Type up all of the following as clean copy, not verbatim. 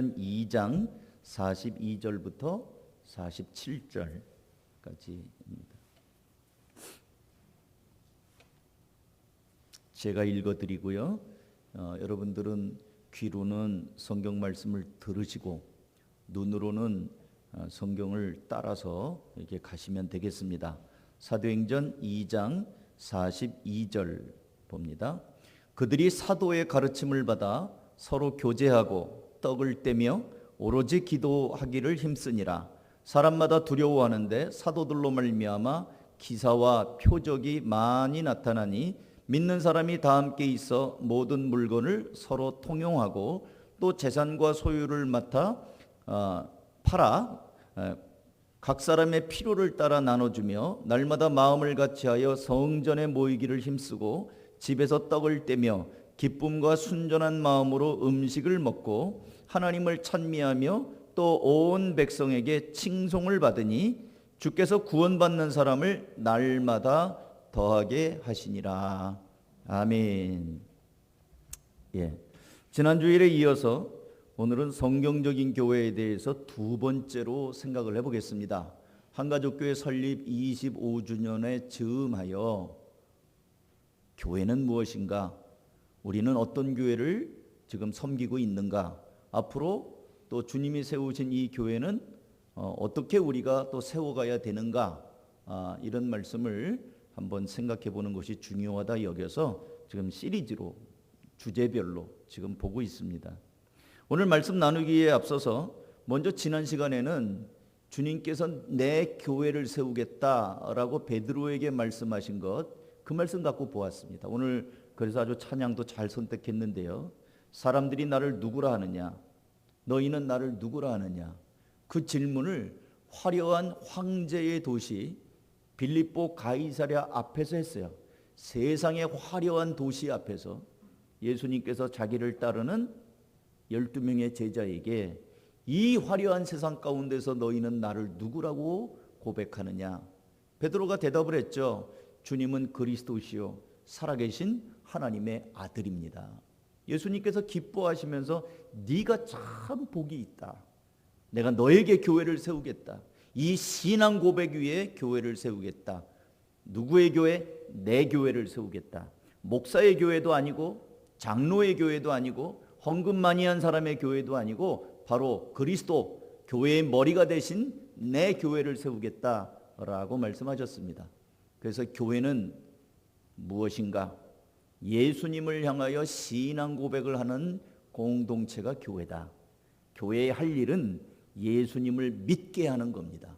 사도행전 2장 42절부터 47절까지입니다. 제가 읽어드리고요. 여러분들은 귀로는 성경 말씀을 들으시고 눈으로는 성경을 따라서 이렇게 가시면 되겠습니다. 사도행전 2장 42절 봅니다. 그들이 사도의 가르침을 받아 서로 교제하고 떡을 떼며 오로지 기도하기를 힘쓰니라. 사람마다 두려워하는데 사도들로 말미암아 기사와 표적이 많이 나타나니 믿는 사람이 다 함께 있어 모든 물건을 서로 통용하고 또 재산과 소유를 맡아 팔아 각 사람의 필요를 따라 나눠주며 날마다 마음을 같이하여 성전에 모이기를 힘쓰고 집에서 떡을 떼며 기쁨과 순전한 마음으로 음식을 먹고 하나님을 찬미하며 또 온 백성에게 칭송을 받으니 주께서 구원받는 사람을 날마다 더하게 하시니라. 아멘. 지난 주일에 이어서 오늘은 성경적인 교회에 대해서 두 번째로 생각을 해보겠습니다. 한가족교회 설립 25주년에 즈음하여 교회는 무엇인가? 우리는 어떤 교회를 지금 섬기고 있는가? 앞으로 또 주님이 세우신 이 교회는 어떻게 우리가 또 세워가야 되는가? 이런 말씀을 한번 생각해 보는 것이 중요하다 여겨서 지금 시리즈로 주제별로 지금 보고 있습니다. 오늘 말씀 나누기에 앞서서 먼저 지난 시간에는 주님께서 내 교회를 세우겠다라고 베드로에게 말씀하신 그 말씀 갖고 보았습니다. 오늘 그래서 아주 찬양도 잘 선택했는데요. 사람들이 나를 누구라 하느냐? 너희는 나를 누구라 하느냐? 그 질문을 화려한 황제의 도시 빌립보 가이사랴 앞에서 했어요. 세상의 화려한 도시 앞에서 예수님께서 자기를 따르는 12명의 제자에게 이 화려한 세상 가운데서 너희는 나를 누구라고 고백하느냐? 베드로가 대답을 했죠. 주님은 그리스도시요 살아계신 하나님의 아들입니다. 예수님께서 기뻐하시면서 네가 참 복이 있다. 내가 너에게 교회를 세우겠다. 이 신앙 고백 위에 교회를 세우겠다. 누구의 교회? 내 교회를 세우겠다. 목사의 교회도 아니고 장로의 교회도 아니고 헌금 많이 한 사람의 교회도 아니고 바로 그리스도 교회의 머리가 되신 내 교회를 세우겠다라고 말씀하셨습니다. 그래서 교회는 무엇인가? 예수님을 향하여 신앙 고백을 하는 공동체가 교회다. 교회의 할 일은 예수님을 믿게 하는 겁니다.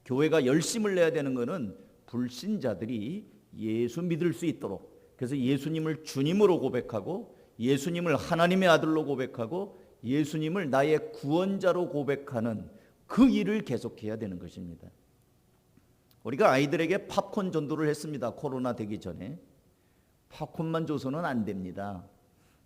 교회가 열심을 내야 되는 것은 불신자들이 예수 믿을 수 있도록, 그래서 예수님을 주님으로 고백하고 예수님을 하나님의 아들로 고백하고 예수님을 나의 구원자로 고백하는 그 일을 계속해야 되는 것입니다. 우리가 아이들에게 팝콘 전도를 했습니다. 코로나 되기 전에. 팝콘만 줘서는 안 됩니다.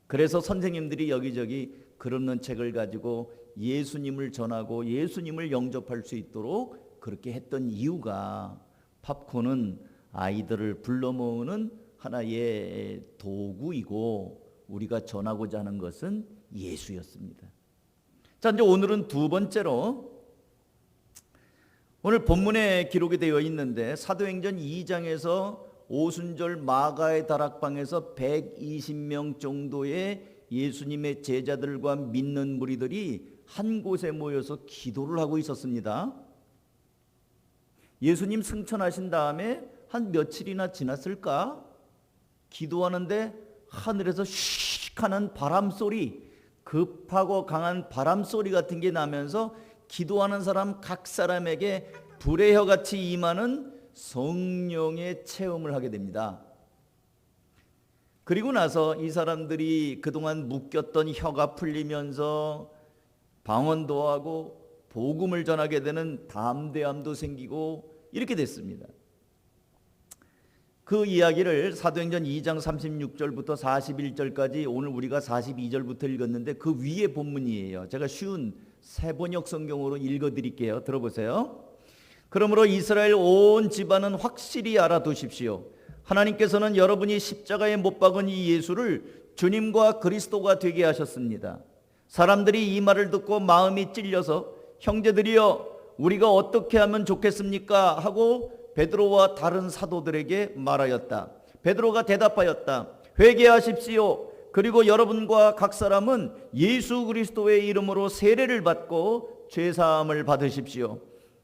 그래서 선생님들이 여기저기 글 없는 책을 가지고 예수님을 전하고 예수님을 영접할 수 있도록 그렇게 했던 이유가 팝콘은 아이들을 불러 모으는 하나의 도구이고 우리가 전하고자 하는 것은 예수였습니다. 자, 이제 오늘은 두 번째로 오늘 본문에 기록이 되어 있는데 사도행전 2장에서 오순절 마가의 다락방에서 120명 정도의 예수님의 제자들과 믿는 무리들이 한 곳에 모여서 기도를 하고 있었습니다. 예수님 승천하신 다음에 한 며칠이나 지났을까? 기도하는데 하늘에서 슉 하는 바람소리, 급하고 강한 바람소리 같은 게 나면서 기도하는 사람 각 사람에게 불의 혀같이 임하는 성령의 체험을 하게 됩니다. 그리고 나서 이 사람들이 그동안 묶였던 혀가 풀리면서 방언도 하고 복음을 전하게 되는 담대함도 생기고 이렇게 됐습니다. 그 이야기를 사도행전 2장 36절부터 41절까지 오늘 우리가 42절부터 읽었는데 그 위에 본문이에요. 제가 쉬운 새번역 성경으로 읽어드릴게요. 들어보세요. 그러므로 이스라엘 온 집안은 확실히 알아두십시오. 하나님께서는 여러분이 십자가에 못 박은 이 예수를 주님과 그리스도가 되게 하셨습니다. 사람들이 이 말을 듣고 마음이 찔려서 형제들이여 우리가 어떻게 하면 좋겠습니까? 하고 베드로와 다른 사도들에게 말하였다. 베드로가 대답하였다. 회개하십시오. 그리고 여러분과 각 사람은 예수 그리스도의 이름으로 세례를 받고 죄사함을 받으십시오.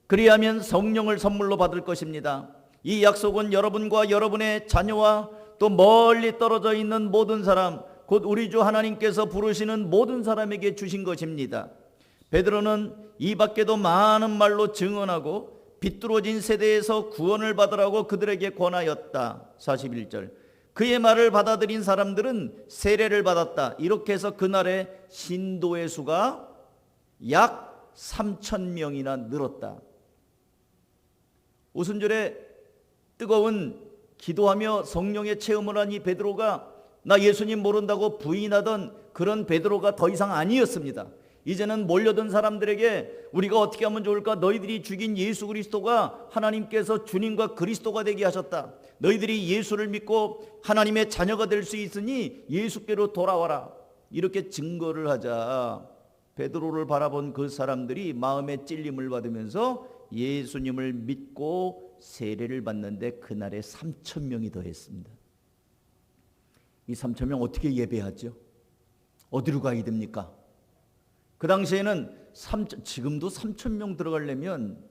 그리하면 성령을 선물로 받을 것입니다. 이 약속은 여러분과 여러분의 자녀와 또 멀리 떨어져 있는 모든 사람, 곧 우리 주 하나님께서 부르시는 모든 사람에게 주신 것입니다. 베드로는 이 밖에도 많은 말로 증언하고 비뚤어진 세대에서 구원을 받으라고 그들에게 권하였다. 41절. 그의 말을 받아들인 사람들은 세례를 받았다. 이렇게 해서 그날의 신도의 수가 약 3,000명이나 늘었다. 오순절에 뜨거운 기도하며 성령의 체험을 한 이 베드로가 나 예수님 모른다고 부인하던 그런 베드로가 더 이상 아니었습니다. 이제는 몰려든 사람들에게 우리가 어떻게 하면 좋을까? 너희들이 죽인 예수 그리스도가 하나님께서 주님과 그리스도가 되게 하셨다. 너희들이 예수를 믿고 하나님의 자녀가 될 수 있으니 예수께로 돌아와라. 이렇게 증거를 하자 베드로를 바라본 그 사람들이 마음의 찔림을 받으면서 예수님을 믿고 세례를 받는데 그날에 3,000명이 더했습니다. 이 3,000명 어떻게 예배하죠? 어디로 가야 됩니까? 그 당시에는 지금도 3,000명 들어가려면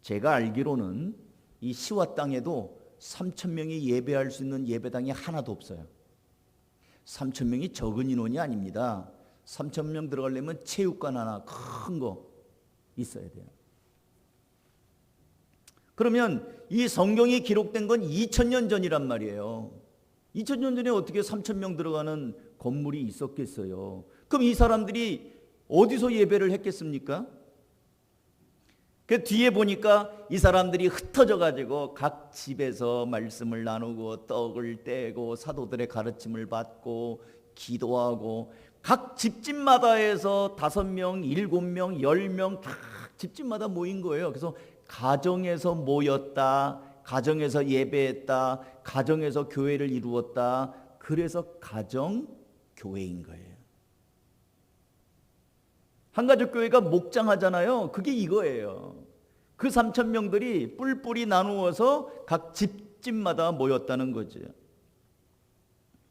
제가 알기로는 이 시와 땅에도 3,000명이 예배할 수 있는 예배당이 하나도 없어요. 3,000명이 적은 인원이 아닙니다. 3,000명 들어가려면 체육관 하나 큰 거 있어야 돼요. 그러면 이 성경이 기록된 건 2000년 전이란 말이에요. 2000년 전에 어떻게 3,000명 들어가는 건물이 있었겠어요? 그럼 이 사람들이 어디서 예배를 했겠습니까? 그 뒤에 보니까 이 사람들이 흩어져 가지고 각 집에서 말씀을 나누고 떡을 떼고 사도들의 가르침을 받고 기도하고 각 집집마다 해서 5명, 7명, 10명 다 집집마다 모인 거예요. 그래서 가정에서 모였다, 가정에서 예배했다, 가정에서 교회를 이루었다. 그래서 가정교회인 거예요. 한가족교회가 목장하잖아요. 그게 이거예요. 그 3,000명들이 뿔뿔이 나누어서 각 집집마다 모였다는 거죠.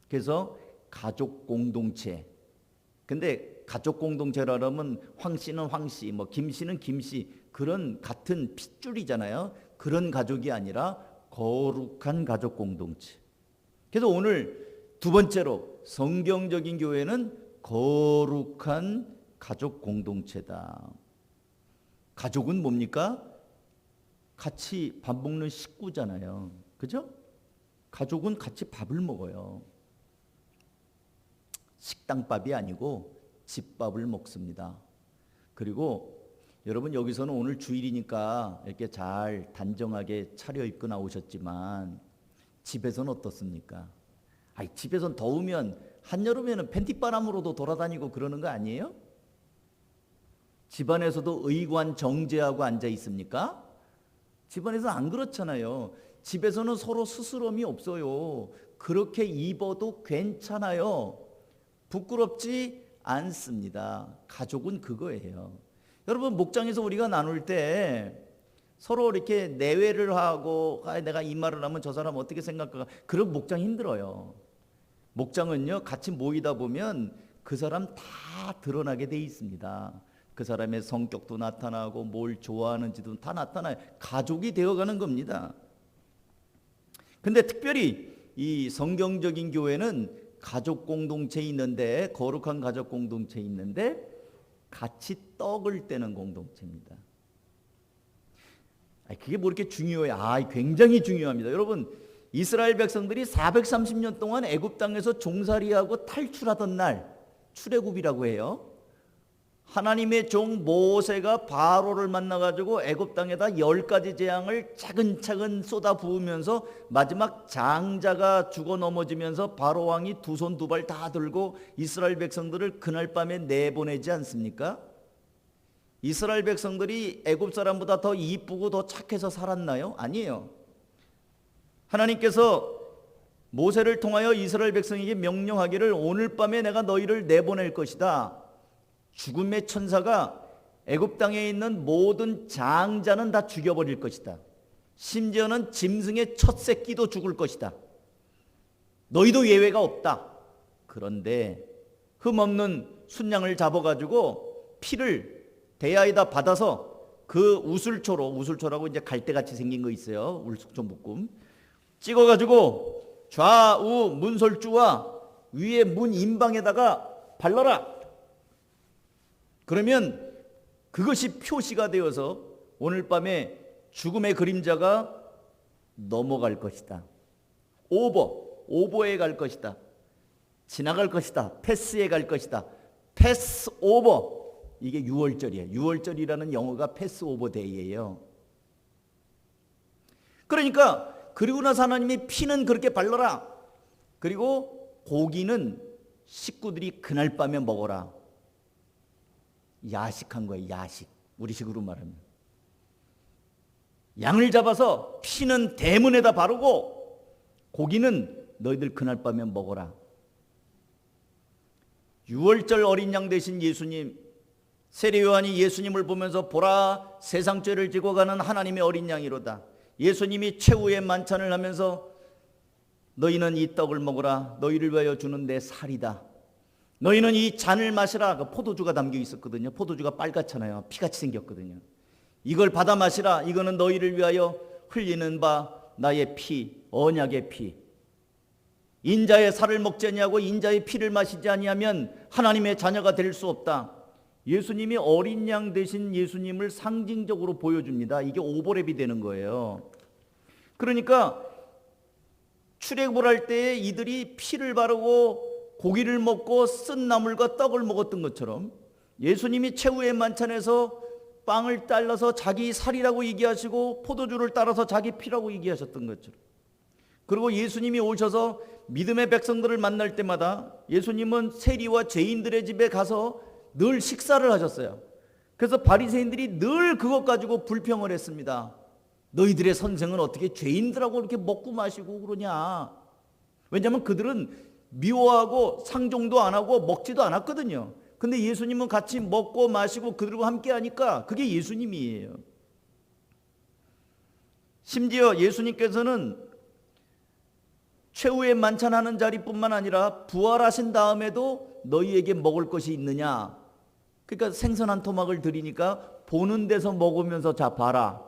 그래서 가족 공동체. 근데 가족 공동체라면 황씨는 황씨, 뭐 김씨는 김씨, 그런 같은 핏줄이잖아요. 그런 가족이 아니라 거룩한 가족 공동체. 그래서 오늘 두 번째로 성경적인 교회는 거룩한 가족 공동체다. 가족은 뭡니까? 같이 밥 먹는 식구잖아요. 그죠? 가족은 같이 밥을 먹어요. 식당밥이 아니고 집밥을 먹습니다. 그리고 여러분 여기서는 오늘 주일이니까 이렇게 잘 단정하게 차려입고 나오셨지만 집에서는 어떻습니까? 집에선 더우면 한여름에는 팬티바람으로도 돌아다니고 그러는 거 아니에요? 집안에서도 의관 정제하고 앉아 있습니까? 집안에서 안 그렇잖아요. 집에서는 서로 스스럼이 없어요. 그렇게 입어도 괜찮아요. 부끄럽지 않습니다. 가족은 그거예요. 여러분 목장에서 우리가 나눌 때 서로 이렇게 내외를 하고 내가 이 말을 하면 저 사람 어떻게 생각할까? 그런 목장 힘들어요. 목장은요 같이 모이다 보면 그 사람 다 드러나게 돼 있습니다. 그 사람의 성격도 나타나고 뭘 좋아하는지도 다 나타나요. 가족이 되어가는 겁니다. 근데 특별히 이 성경적인 교회는 가족 공동체에 있는데, 거룩한 가족 공동체에 있는데 같이 떡을 떼는 공동체입니다. 그게 뭐 이렇게 중요해요? 굉장히 중요합니다. 여러분 이스라엘 백성들이 430년 동안 애굽 땅에서 종살이하고 탈출하던 날, 출애굽이라고 해요. 하나님의 종 모세가 바로를 만나가지고 애굽 땅에다 10가지 재앙을 차근차근 쏟아 부으면서 마지막 장자가 죽어 넘어지면서 바로 왕이 두 손 두 발 다 들고 이스라엘 백성들을 그날 밤에 내보내지 않습니까? 이스라엘 백성들이 애굽 사람보다 더 이쁘고 더 착해서 살았나요? 아니에요. 하나님께서 모세를 통하여 이스라엘 백성에게 명령하기를 오늘 밤에 내가 너희를 내보낼 것이다. 죽음의 천사가 애굽 땅에 있는 모든 장자는 다 죽여버릴 것이다. 심지어는 짐승의 첫 새끼도 죽을 것이다. 너희도 예외가 없다. 그런데 흠없는 순양을 잡아가지고 피를 대야에다 받아서 그 우술초라고 이제 갈대같이 생긴 거 있어요. 울숙초 묶음 찍어가지고 좌우 문설주와 위에 문 인방에다가 발라라. 그러면 그것이 표시가 되어서 오늘 밤에 죽음의 그림자가 넘어갈 것이다. 오버에 갈 것이다. 지나갈 것이다. 패스에 갈 것이다. 패스 오버. 이게 6월절이에요. 6월절이라는 영어가 패스 오버 데이예요. 그러니까 그리고 나서 하나님이 피는 그렇게 발라라. 그리고 고기는 식구들이 그날 밤에 먹어라. 야식한 거예요. 야식. 우리식으로 말하면 양을 잡아서 피는 대문에다 바르고 고기는 너희들 그날 밤에 먹어라. 6월절 어린 양 되신 예수님, 세례 요한이 예수님을 보면서 보라 세상 죄를 지고 가는 하나님의 어린 양이로다. 예수님이 최후의 만찬을 하면서 너희는 이 떡을 먹으라. 너희를 위하여 주는 내 살이다. 너희는 이 잔을 마시라. 그 포도주가 담겨 있었거든요. 포도주가 빨갛잖아요. 피같이 생겼거든요. 이걸 받아 마시라. 이거는 너희를 위하여 흘리는 바 나의 피, 언약의 피. 인자의 살을 먹지 아니하고 인자의 피를 마시지 아니하면 하나님의 자녀가 될 수 없다. 예수님이 어린 양 되신 예수님을 상징적으로 보여줍니다. 이게 오버랩이 되는 거예요. 그러니까 출애굽을 할 때 이들이 피를 바르고 고기를 먹고 쓴 나물과 떡을 먹었던 것처럼 예수님이 최후의 만찬에서 빵을 잘라서 자기 살이라고 얘기하시고 포도주를 따라서 자기 피라고 얘기하셨던 것처럼, 그리고 예수님이 오셔서 믿음의 백성들을 만날 때마다 예수님은 세리와 죄인들의 집에 가서 늘 식사를 하셨어요. 그래서 바리새인들이 늘 그것 가지고 불평을 했습니다. 너희들의 선생은 어떻게 죄인들하고 이렇게 먹고 마시고 그러냐. 왜냐하면 그들은 미워하고 상종도 안 하고 먹지도 않았거든요. 근데 예수님은 같이 먹고 마시고 그들과 함께 하니까 그게 예수님이에요. 심지어 예수님께서는 최후의 만찬하는 자리뿐만 아니라 부활하신 다음에도 너희에게 먹을 것이 있느냐. 그러니까 생선 한 토막을 드리니까 보는 데서 먹으면서 자 봐라.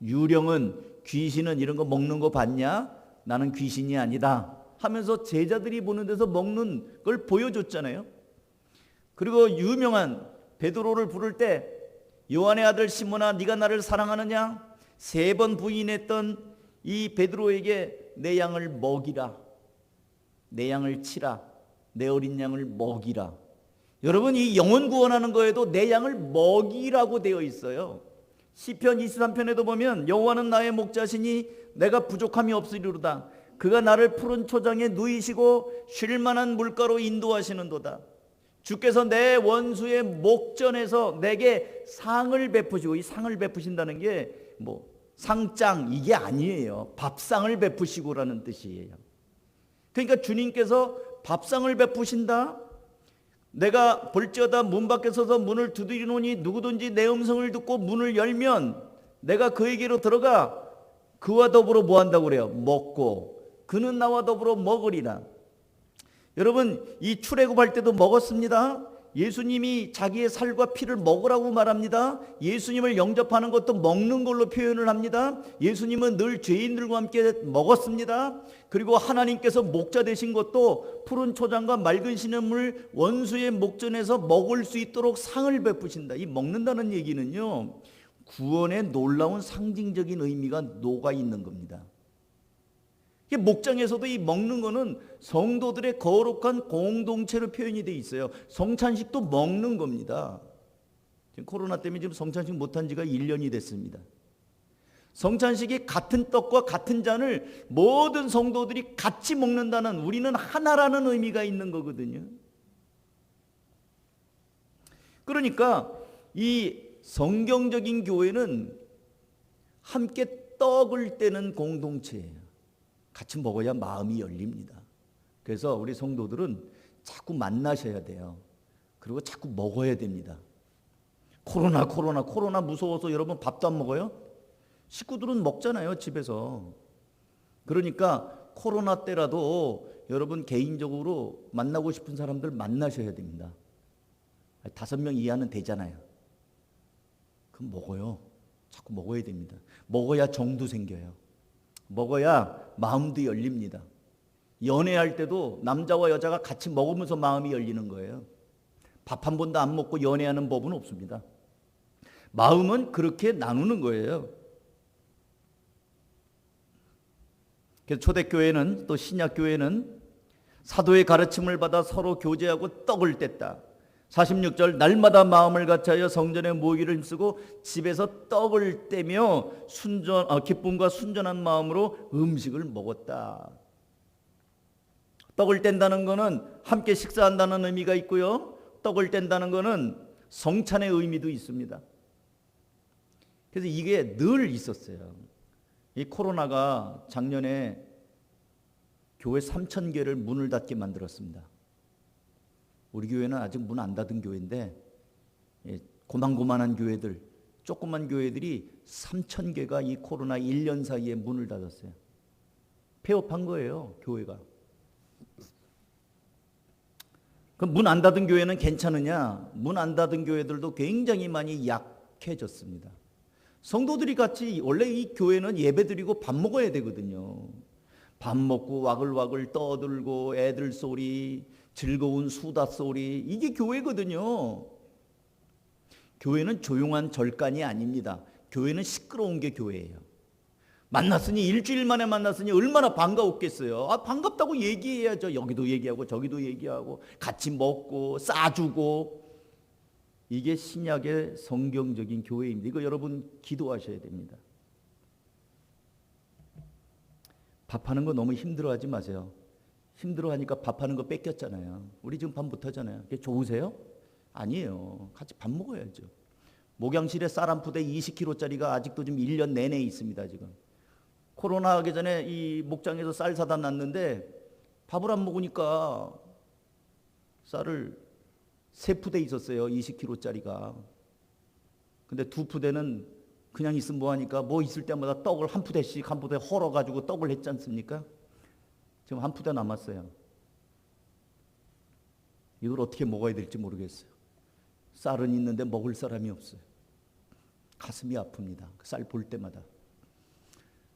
유령은 귀신은 이런 거 먹는 거 봤냐? 나는 귀신이 아니다 하면서 제자들이 보는 데서 먹는 걸 보여줬잖아요. 그리고 유명한 베드로를 부를 때 요한의 아들 시몬아 네가 나를 사랑하느냐? 3번 부인했던 이 베드로에게 내 양을 먹이라. 내 양을 치라. 내 어린 양을 먹이라. 여러분, 이 영혼 구원하는 거에도 내 양을 먹이라고 되어 있어요. 시편 23편에도 보면 여호와는 나의 목자시니 내가 부족함이 없으리로다. 그가 나를 푸른 초장에 누이시고 쉴만한 물가로 인도하시는도다. 주께서 내 원수의 목전에서 내게 상을 베푸시고, 이 상을 베푸신다는 게 뭐 상장 이게 아니에요. 밥상을 베푸시고라는 뜻이에요. 그러니까 주님께서 밥상을 베푸신다. 내가 볼지어다 문 밖에 서서 문을 두드리노니 누구든지 내 음성을 듣고 문을 열면 내가 그에게로 들어가 그와 더불어 뭐 한다고 그래요? 먹고 그는 나와 더불어 먹으리라. 여러분, 이 출애굽할 때도 먹었습니다. 예수님이 자기의 살과 피를 먹으라고 말합니다. 예수님을 영접하는 것도 먹는 걸로 표현을 합니다. 예수님은 늘 죄인들과 함께 먹었습니다. 그리고 하나님께서 목자 되신 것도 푸른 초장과 맑은 시냇물 원수의 목전에서 먹을 수 있도록 상을 베푸신다. 이 먹는다는 얘기는요, 구원의 놀라운 상징적인 의미가 녹아 있는 겁니다. 목장에서도 이 먹는 거는 성도들의 거룩한 공동체로 표현이 돼 있어요. 성찬식도 먹는 겁니다. 지금 코로나 때문에 지금 성찬식 못한 지가 1년이 됐습니다. 성찬식이 같은 떡과 같은 잔을 모든 성도들이 같이 먹는다는, 우리는 하나라는 의미가 있는 거거든요. 그러니까 이 성경적인 교회는 함께 떡을 떼는 공동체예요. 같이 먹어야 마음이 열립니다. 그래서 우리 성도들은 자꾸 만나셔야 돼요. 그리고 자꾸 먹어야 됩니다. 코로나 무서워서 여러분 밥도 안 먹어요? 식구들은 먹잖아요, 집에서. 그러니까 코로나 때라도 여러분 개인적으로 만나고 싶은 사람들 만나셔야 됩니다. 5명 이하는 되잖아요. 그럼 먹어요. 자꾸 먹어야 됩니다. 먹어야 정도 생겨요. 먹어야 마음도 열립니다. 연애할 때도 남자와 여자가 같이 먹으면서 마음이 열리는 거예요. 밥 한 번도 안 먹고 연애하는 법은 없습니다. 마음은 그렇게 나누는 거예요. 그래서 초대교회는, 또 신약교회는 사도의 가르침을 받아 서로 교제하고 떡을 뗐다. 46절, 날마다 마음을 같이하여 성전에 모이기를 힘쓰고 집에서 떡을 떼며 기쁨과 순전한 마음으로 음식을 먹었다. 떡을 뗀다는 것은 함께 식사한다는 의미가 있고요, 떡을 뗀다는 것은 성찬의 의미도 있습니다. 그래서 이게 늘 있었어요. 이 코로나가 작년에 교회 3,000개를 문을 닫게 만들었습니다. 우리 교회는 아직 문 안 닫은 교회인데 고만고만한 교회들, 조그만 교회들이 3,000개가 이 코로나 1년 사이에 문을 닫았어요. 폐업한 거예요, 교회가. 그럼 문 안 닫은 교회는 괜찮으냐? 문 안 닫은 교회들도 굉장히 많이 약해졌습니다. 성도들이 같이, 원래 이 교회는 예배드리고 밥 먹어야 되거든요. 밥 먹고 와글와글 떠들고 애들 소리, 즐거운 수다 소리, 이게 교회거든요. 교회는 조용한 절간이 아닙니다. 교회는 시끄러운 게 교회예요. 만났으니, 일주일 만에 만났으니 얼마나 반가웠겠어요. 반갑다고 얘기해야죠. 여기도 얘기하고 저기도 얘기하고 같이 먹고 싸주고. 이게 신약의 성경적인 교회입니다. 이거 여러분 기도하셔야 됩니다. 밥하는 거 너무 힘들어하지 마세요. 힘들어하니까 밥하는 거 뺏겼잖아요. 우리 지금 밥 못하잖아요. 그게 좋으세요? 아니에요. 같이 밥 먹어야죠. 목양실에 쌀 한 푸대 20kg짜리가 아직도 지금 1년 내내 있습니다. 지금 코로나 하기 전에 이 목장에서 쌀 사다 놨는데 밥을 안 먹으니까 쌀을 3푸대 있었어요. 20kg짜리가. 근데 2푸대는 그냥 있으면 뭐하니까 뭐 있을 때마다 떡을 한 푸대씩 한 푸대 헐어가지고 떡을 했지 않습니까? 지금 한 푸대 남았어요. 이걸 어떻게 먹어야 될지 모르겠어요. 쌀은 있는데 먹을 사람이 없어요. 가슴이 아픕니다. 쌀 볼 때마다.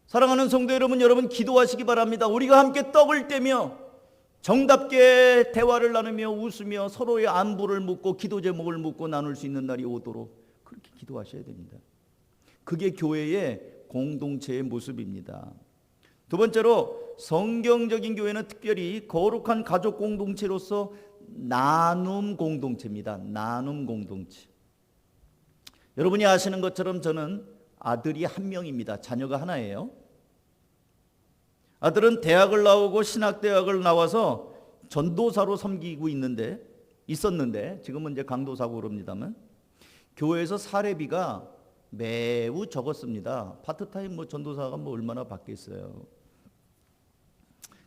사랑하는 성도 여러분, 여러분 기도하시기 바랍니다. 우리가 함께 떡을 떼며 정답게 대화를 나누며 웃으며 서로의 안부를 묻고 기도 제목을 묻고 나눌 수 있는 날이 오도록 그렇게 기도하셔야 됩니다. 그게 교회의 공동체의 모습입니다. 두 번째로, 성경적인 교회는 특별히 거룩한 가족 공동체로서 나눔 공동체입니다. 나눔 공동체. 여러분이 아시는 것처럼 저는 아들이 한 명입니다. 자녀가 하나예요. 아들은 대학을 나오고 신학대학을 나와서 전도사로 섬기고 있었는데 지금은 이제 강도사고 그럽니다만 교회에서 사례비가 매우 적었습니다. 파트타임 전도사가 얼마나 받겠어요.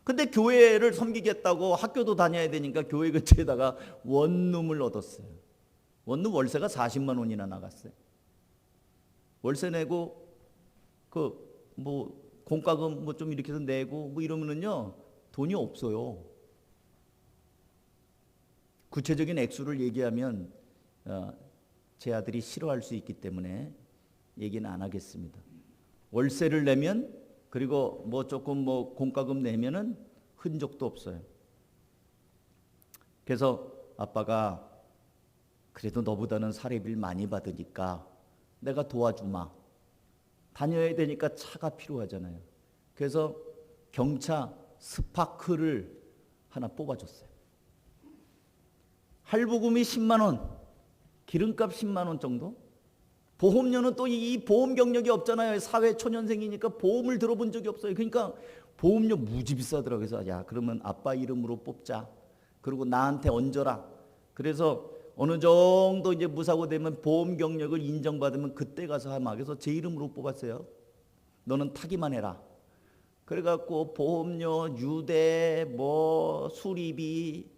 근데 교회를 섬기겠다고 학교도 다녀야 되니까 교회 근처에다가 원룸을 얻었어요. 원룸 월세가 40만 원이나 나갔어요. 월세 내고 공과금 좀 이렇게 해서 내고 이러면은요 돈이 없어요. 구체적인 액수를 얘기하면 제 아들이 싫어할 수 있기 때문에 얘기는 안 하겠습니다. 월세를 내면, 그리고 조금 공과금 내면은 흔적도 없어요. 그래서 아빠가 그래도 너보다는 사례비를 많이 받으니까 내가 도와주마. 다녀야 되니까 차가 필요하잖아요. 그래서 경차 스파크를 하나 뽑아줬어요. 할부금이 10만 원, 기름값 10만 원 정도. 보험료는 또 이 보험 경력이 없잖아요. 사회 초년생이니까 보험을 들어본 적이 없어요. 그러니까 보험료 무지 비싸더라고요. 그래서 야, 그러면 아빠 이름으로 뽑자. 그리고 나한테 얹어라. 그래서 어느 정도 이제 무사고 되면 보험 경력을 인정받으면 그때 가서 하마. 그래서 제 이름으로 뽑았어요. 너는 타기만 해라. 그래갖고 보험료, 유대, 수리비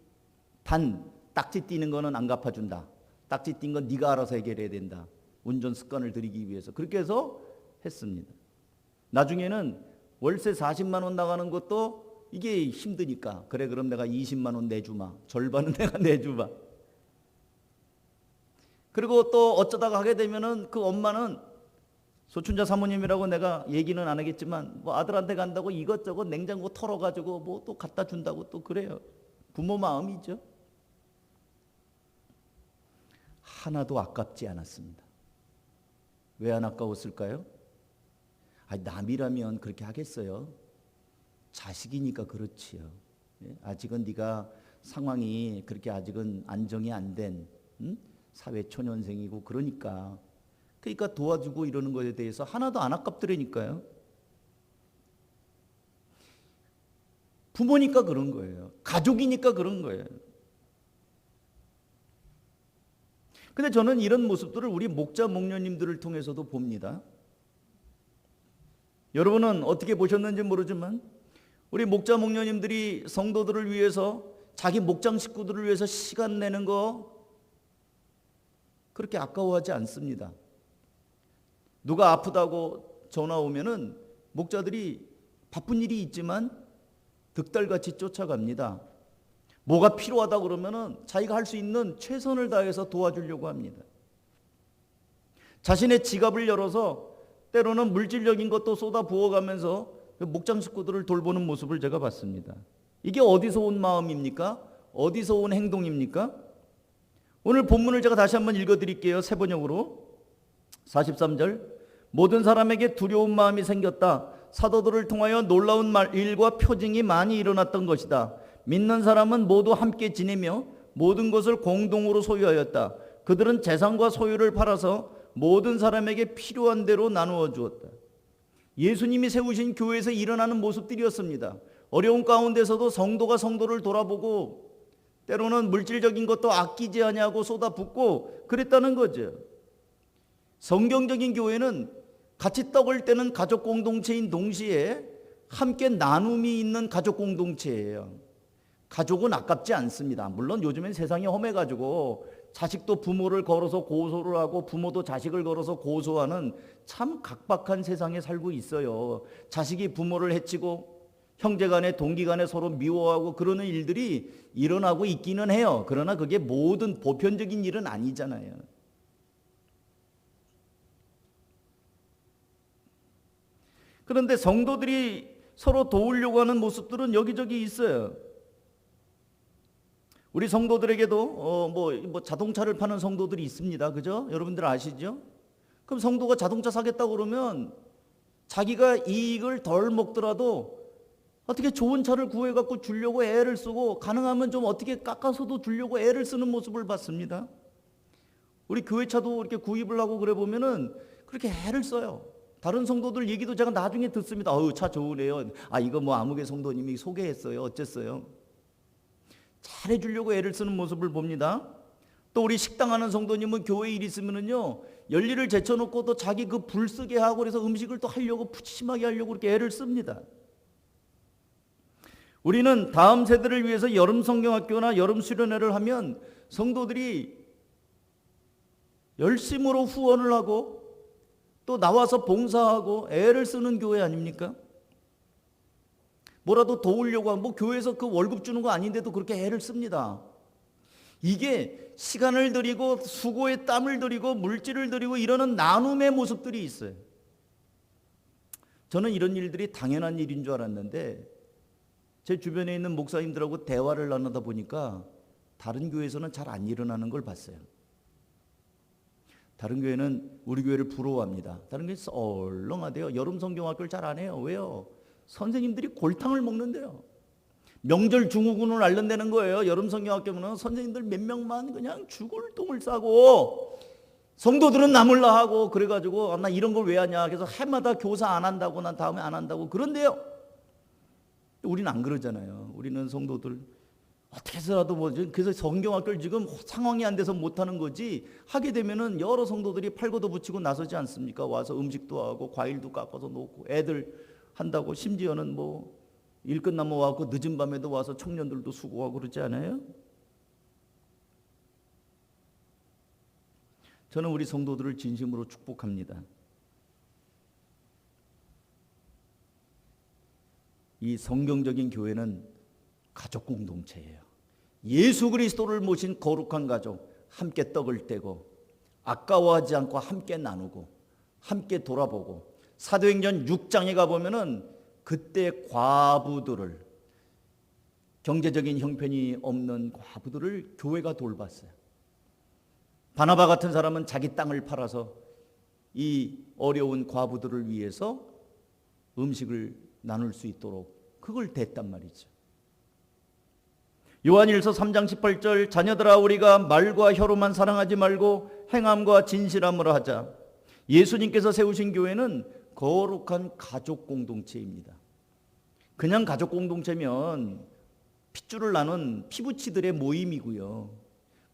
단 딱지 띄는 거는 안 갚아준다. 딱지 띈 건 네가 알아서 해결해야 된다. 운전 습관을 들이기 위해서 그렇게 해서 했습니다. 나중에는 월세 40만 원 나가는 것도 이게 힘드니까 그래 그럼 내가 20만 원 내주마. 절반은 내가 내주마. 그리고 또 어쩌다가 하게 되면은 그 엄마는 소춘자 사모님이라고 내가 얘기는 안 하겠지만 뭐 아들한테 간다고 이것저것 냉장고 털어가지고 뭐 또 갖다 준다고 또 그래요. 부모 마음이죠. 하나도 아깝지 않았습니다. 왜 안 아까웠을까요? 남이라면 그렇게 하겠어요. 자식이니까 그렇지요. 아직은 네가 상황이 그렇게 아직은 안정이 안 된 사회 초년생이고 그러니까 도와주고 이러는 것에 대해서 하나도 안 아깝더라니까요. 부모니까 그런 거예요. 가족이니까 그런 거예요. 근데 저는 이런 모습들을 우리 목자 목녀님들을 통해서도 봅니다. 여러분은 어떻게 보셨는지 모르지만 우리 목자 목녀님들이 성도들을 위해서 자기 목장 식구들을 위해서 시간 내는 거 그렇게 아까워하지 않습니다. 누가 아프다고 전화 오면은 목자들이 바쁜 일이 있지만 득달같이 쫓아갑니다. 뭐가 필요하다 그러면은 자기가 할 수 있는 최선을 다해서 도와주려고 합니다. 자신의 지갑을 열어서 때로는 물질적인 것도 쏟아 부어가면서 목장 식구들을 돌보는 모습을 제가 봤습니다. 이게 어디서 온 마음입니까? 어디서 온 행동입니까? 오늘 본문을 제가 다시 한번 읽어드릴게요. 새 번역으로 43절 모든 사람에게 두려운 마음이 생겼다. 사도들을 통하여 놀라운 일과 표징이 많이 일어났던 것이다. 믿는 사람은 모두 함께 지내며 모든 것을 공동으로 소유하였다. 그들은 재산과 소유를 팔아서 모든 사람에게 필요한 대로 나누어 주었다. 예수님이 세우신 교회에서 일어나는 모습들이었습니다. 어려운 가운데서도 성도가 성도를 돌아보고 때로는 물질적인 것도 아끼지 아니하고 쏟아붓고 그랬다는 거죠. 성경적인 교회는 같이 떡을 떼는 가족 공동체인 동시에 함께 나눔이 있는 가족 공동체예요. 가족은 아깝지 않습니다. 물론 요즘엔 세상이 험해가지고 자식도 부모를 걸어서 고소를 하고 부모도 자식을 걸어서 고소하는 참 각박한 세상에 살고 있어요. 자식이 부모를 해치고 형제간에 동기간에 서로 미워하고 그러는 일들이 일어나고 있기는 해요. 그러나 그게 모든 보편적인 일은 아니잖아요. 그런데 성도들이 서로 도우려고 하는 모습들은 여기저기 있어요. 우리 성도들에게도 뭐 자동차를 파는 성도들이 있습니다. 그죠? 여러분들 아시죠? 그럼 성도가 자동차 사겠다고 그러면 자기가 이익을 덜 먹더라도 어떻게 좋은 차를 구해갖고 주려고 애를 쓰고 가능하면 좀 어떻게 깎아서도 주려고 애를 쓰는 모습을 봤습니다. 우리 교회 차도 이렇게 구입을 하고 그래 보면은 그렇게 애를 써요. 다른 성도들 얘기도 제가 나중에 듣습니다. 차 좋으네요. 이거 뭐 아무개 성도님이 소개했어요. 어쨌어요. 잘해주려고 애를 쓰는 모습을 봅니다. 또 우리 식당하는 성도님은 교회 일 있으면은요 열일을 제쳐놓고 또 자기 그 불 쓰게 하고 그래서 음식을 또 하려고 푸짐하게 하려고 그렇게 애를 씁니다. 우리는 다음 세대를 위해서 여름 성경학교나 여름 수련회를 하면 성도들이 열심으로 후원을 하고 또 나와서 봉사하고 애를 쓰는 교회 아닙니까? 뭐라도 도우려고 하면 뭐 교회에서 그 월급 주는 거 아닌데도 그렇게 애를 씁니다. 이게 시간을 들이고 수고에 땀을 들이고 물질을 들이고 이러는 나눔의 모습들이 있어요. 저는 이런 일들이 당연한 일인 줄 알았는데 제 주변에 있는 목사님들하고 대화를 나누다 보니까 다른 교회에서는 잘 안 일어나는 걸 봤어요. 다른 교회는 우리 교회를 부러워합니다. 다른 교회는 썰렁하대요. 여름 성경학교를 잘 안 해요. 왜요? 선생님들이 골탕을 먹는데요. 명절 증후군을 앓는다는 거예요. 여름 성경학교는 선생님들 몇 명만 그냥 죽을 똥을 싸고 성도들은 나몰라 하고 그래가지고 나 이런 걸 왜 하냐. 그래서 해마다 교사 안 한다고 난 다음에 안 한다고 그런데요. 우리는 안 그러잖아요. 우리는 성도들 어떻게 해서라도 그래서 성경학교를 지금 상황이 안 돼서 못하는 거지 하게 되면은 여러 성도들이 팔고도 붙이고 나서지 않습니까? 와서 음식도 하고 과일도 깎아서 놓고 애들 한다고 심지어는 뭐 일 끝나면 와서 늦은 밤에도 와서 청년들도 수고하고 그러지 않아요? 저는 우리 성도들을 진심으로 축복합니다. 이 성경적인 교회는 가족 공동체예요. 예수 그리스도를 모신 거룩한 가족, 함께 떡을 떼고 아까워하지 않고 함께 나누고 함께 돌아보고, 사도행전 6장에 가보면은 그때 과부들을, 경제적인 형편이 없는 과부들을 교회가 돌봤어요. 바나바 같은 사람은 자기 땅을 팔아서 이 어려운 과부들을 위해서 음식을 나눌 수 있도록 그걸 댔단 말이죠. 요한일서 3장 18절, 자녀들아 우리가 말과 혀로만 사랑하지 말고 행함과 진실함으로 하자. 예수님께서 세우신 교회는 거룩한 가족 공동체입니다. 그냥 가족 공동체면 핏줄을 나눈 피부치들의 모임이고요.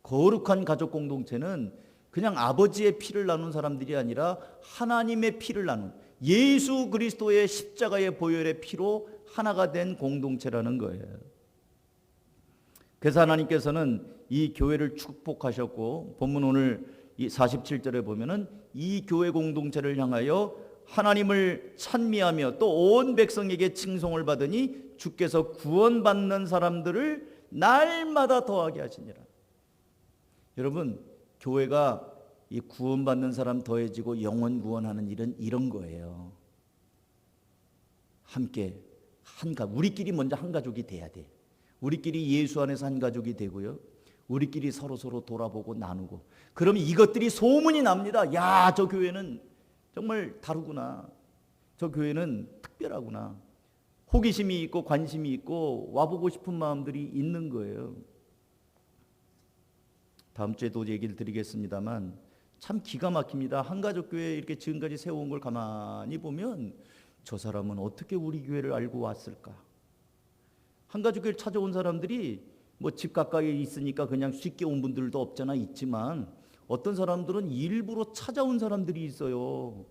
거룩한 가족 공동체는 그냥 아버지의 피를 나눈 사람들이 아니라 하나님의 피를 나눈, 예수 그리스도의 십자가의 보혈의 피로 하나가 된 공동체라는 거예요. 그래서 하나님께서는 이 교회를 축복하셨고, 본문 오늘 이 47절에 보면은 이 교회 공동체를 향하여 하나님을 찬미하며 또 온 백성에게 칭송을 받으니 주께서 구원받는 사람들을 날마다 더하게 하시니라. 여러분, 교회가 이 구원받는 사람 더해지고 영혼 구원하는 일은 이런 거예요. 함께 우리끼리 먼저 한 가족이 돼야 돼. 우리끼리 예수 안에서 한 가족이 되고요. 우리끼리 서로 돌아보고 나누고. 그러면 이것들이 소문이 납니다. 야, 저 교회는 정말 다르구나. 저 교회는 특별하구나. 호기심이 있고 관심이 있고 와보고 싶은 마음들이 있는 거예요. 다음 주에도 얘기를 드리겠습니다만 참 기가 막힙니다. 한가족교회 이렇게 지금까지 세워온 걸 가만히 보면 저 사람은 어떻게 우리 교회를 알고 왔을까? 한가족교회를 찾아온 사람들이 뭐 집 가까이 있으니까 그냥 쉽게 온 분들도 없잖아. 있지만 어떤 사람들은 일부러 찾아온 사람들이 있어요.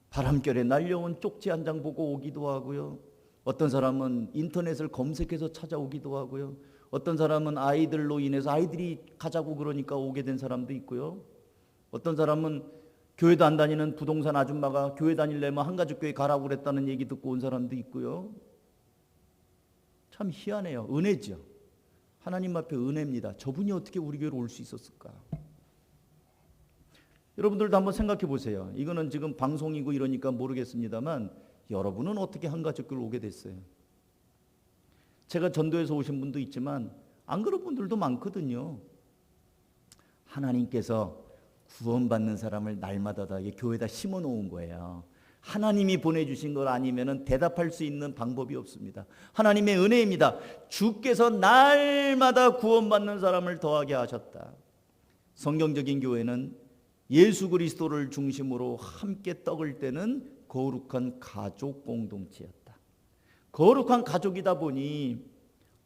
바람결에 날려온 쪽지 한 장 보고 오기도 하고요. 어떤 사람은 인터넷을 검색해서 찾아오기도 하고요. 어떤 사람은 아이들로 인해서 아이들이 가자고 그러니까 오게 된 사람도 있고요. 어떤 사람은 교회도 안 다니는 부동산 아줌마가 교회 다니려면 한가족교회 가라고 그랬다는 얘기 듣고 온 사람도 있고요. 참 희한해요. 은혜죠. 하나님 앞에 은혜입니다. 저분이 어떻게 우리 교회로 올 수 있었을까? 여러분들도 한번 생각해 보세요. 이거는 지금 방송이고 이러니까 모르겠습니다만 여러분은 어떻게 한가족교회로 오게 됐어요? 제가 전도에서 오신 분도 있지만 안 그런 분들도 많거든요. 하나님께서 구원받는 사람을 날마다 다 교회에다 심어 놓은 거예요. 하나님이 보내주신 것 아니면 대답할 수 있는 방법이 없습니다. 하나님의 은혜입니다. 주께서 날마다 구원받는 사람을 더하게 하셨다. 성경적인 교회는 예수 그리스도를 중심으로 함께 떡을 떼는 거룩한 가족 공동체였다. 거룩한 가족이다 보니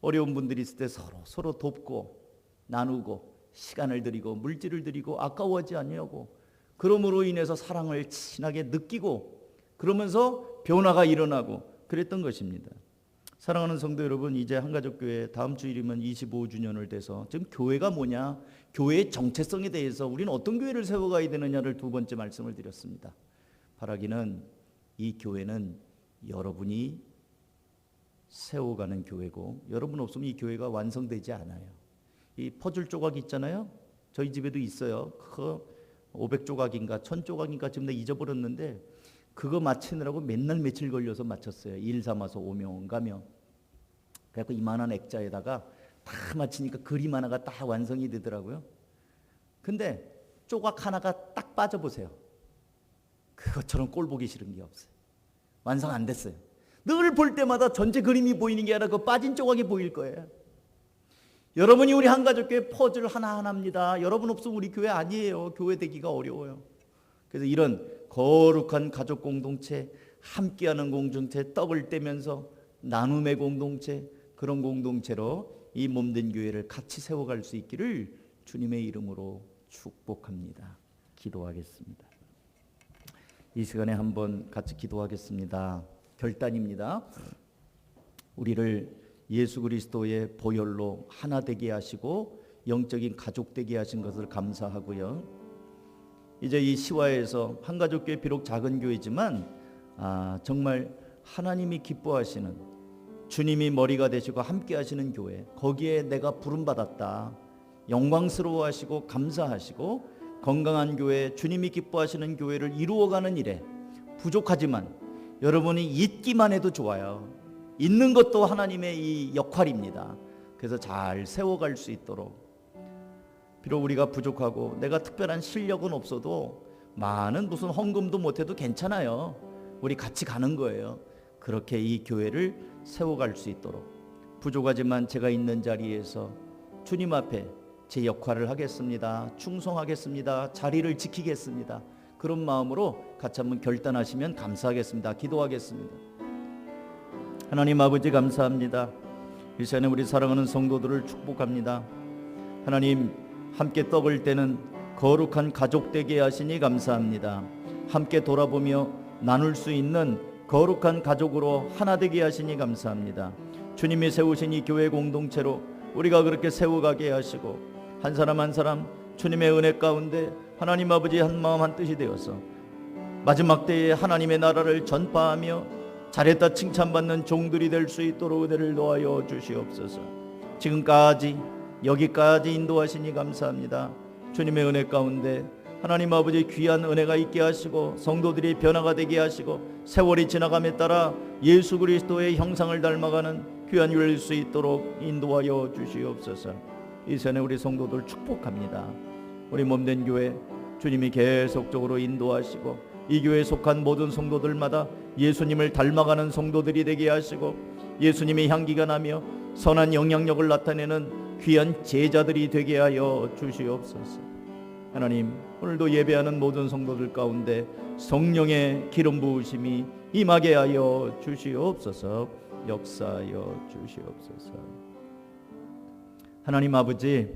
어려운 분들이 있을 때 서로 돕고 나누고 시간을 드리고 물질을 드리고 아까워하지 아니하고, 그러므로 인해서 사랑을 친하게 느끼고 그러면서 변화가 일어나고 그랬던 것입니다. 사랑하는 성도 여러분, 이제 한가족교회 다음 주일이면 25주년을 돼서 지금 교회가 뭐냐, 교회의 정체성에 대해서 우리는 어떤 교회를 세워가야 되느냐를 두 번째 말씀을 드렸습니다. 바라기는 이 교회는 여러분이 세워가는 교회고, 여러분 없으면 이 교회가 완성되지 않아요. 이 퍼즐 조각 있잖아요. 저희 집에도 있어요. 그거 500조각인가 1000조각인가 지금 내가 잊어버렸는데 그거 맞추느라고 맨날 며칠 걸려서 맞췄어요. 일 삼아서 오면 가면. 그래서 이만한 액자에다가 다 맞추니까 그림 하나가 딱 완성이 되더라고요. 근데 조각 하나가 딱 빠져보세요. 그것처럼 꼴 보기 싫은 게 없어요. 완성 안 됐어요. 늘 볼 때마다 전체 그림이 보이는 게 아니라 그 빠진 조각이 보일 거예요. 여러분이 우리 한가족교회 퍼즐 하나하나입니다. 여러분 없으면 우리 교회 아니에요. 교회 되기가 어려워요. 그래서 이런 거룩한 가족 공동체, 함께하는 공동체, 떡을 떼면서 나눔의 공동체, 그런 공동체로 이 몸된 교회를 같이 세워갈 수 있기를 주님의 이름으로 축복합니다. 기도하겠습니다. 이 시간에 한번 같이 기도하겠습니다. 결단입니다. 우리를 예수 그리스도의 보혈로 하나 되게 하시고 영적인 가족 되게 하신 것을 감사하고요. 이제 이 시와에서 한가족교회 비록 작은 교회지만 정말 하나님이 기뻐하시는, 주님이 머리가 되시고 함께 하시는 교회, 거기에 내가 부름받았다, 영광스러워하시고 감사하시고 건강한 교회, 주님이 기뻐하시는 교회를 이루어가는 일에 부족하지만 여러분이 있기만 해도 좋아요. 있는 것도 하나님의 이 역할입니다. 그래서 잘 세워갈 수 있도록, 비록 우리가 부족하고 내가 특별한 실력은 없어도 많은 무슨 헌금도 못해도 괜찮아요. 우리 같이 가는 거예요. 그렇게 이 교회를 세워갈 수 있도록, 부족하지만 제가 있는 자리에서 주님 앞에 제 역할을 하겠습니다, 충성하겠습니다, 자리를 지키겠습니다, 그런 마음으로 같이 한번 결단하시면 감사하겠습니다. 기도하겠습니다. 하나님 아버지 감사합니다. 이 시간에 우리 사랑하는 성도들을 축복합니다. 하나님, 함께 떡을 떼는 거룩한 가족 되게 하시니 감사합니다. 함께 돌아보며 나눌 수 있는 거룩한 가족으로 하나 되게 하시니 감사합니다. 주님이 세우신 이 교회 공동체로 우리가 그렇게 세워가게 하시고 한 사람 한 사람 주님의 은혜 가운데 하나님 아버지 한 마음 한 뜻이 되어서 마지막 때에 하나님의 나라를 전파하며 잘했다 칭찬받는 종들이 될 수 있도록 은혜를 놓아여 주시옵소서. 지금까지 여기까지 인도하시니 감사합니다. 주님의 은혜 가운데 하나님 아버지 귀한 은혜가 있게 하시고 성도들이 변화가 되게 하시고 세월이 지나감에 따라 예수 그리스도의 형상을 닮아가는 귀한 유를 수 있도록 인도하여 주시옵소서. 이 시간에 우리 성도들 축복합니다. 우리 몸된 교회 주님이 계속적으로 인도하시고 이 교회에 속한 모든 성도들마다 예수님을 닮아가는 성도들이 되게 하시고 예수님의 향기가 나며 선한 영향력을 나타내는 귀한 제자들이 되게 하여 주시옵소서. 하나님, 오늘도 예배하는 모든 성도들 가운데 성령의 기름 부으심이 임하게 하여 주시옵소서. 역사하여 주시옵소서. 하나님 아버지,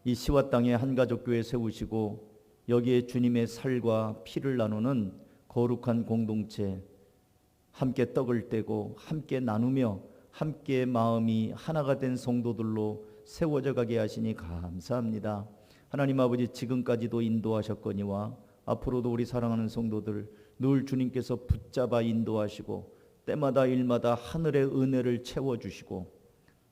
이 시와 땅에 한가족교회 세우시고 여기에 주님의 살과 피를 나누는 거룩한 공동체, 함께 떡을 떼고 함께 나누며 함께 마음이 하나가 된 성도들로 세워져 가게 하시니 감사합니다. 하나님 아버지, 지금까지도 인도하셨거니와 앞으로도 우리 사랑하는 성도들 늘 주님께서 붙잡아 인도하시고 때마다 일마다 하늘의 은혜를 채워주시고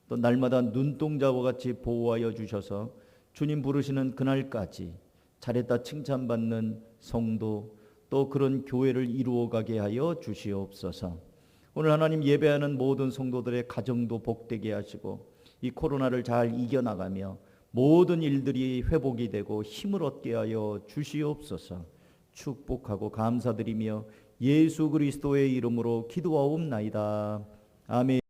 또 날마다 눈동자와 같이 보호하여 주셔서 주님 부르시는 그날까지 잘했다 칭찬받는 성도, 또 그런 교회를 이루어가게 하여 주시옵소서. 오늘 하나님 예배하는 모든 성도들의 가정도 복되게 하시고 이 코로나를 잘 이겨나가며 모든 일들이 회복이 되고 힘을 얻게 하여 주시옵소서. 축복하고 감사드리며 예수 그리스도의 이름으로 기도하옵나이다. 아멘.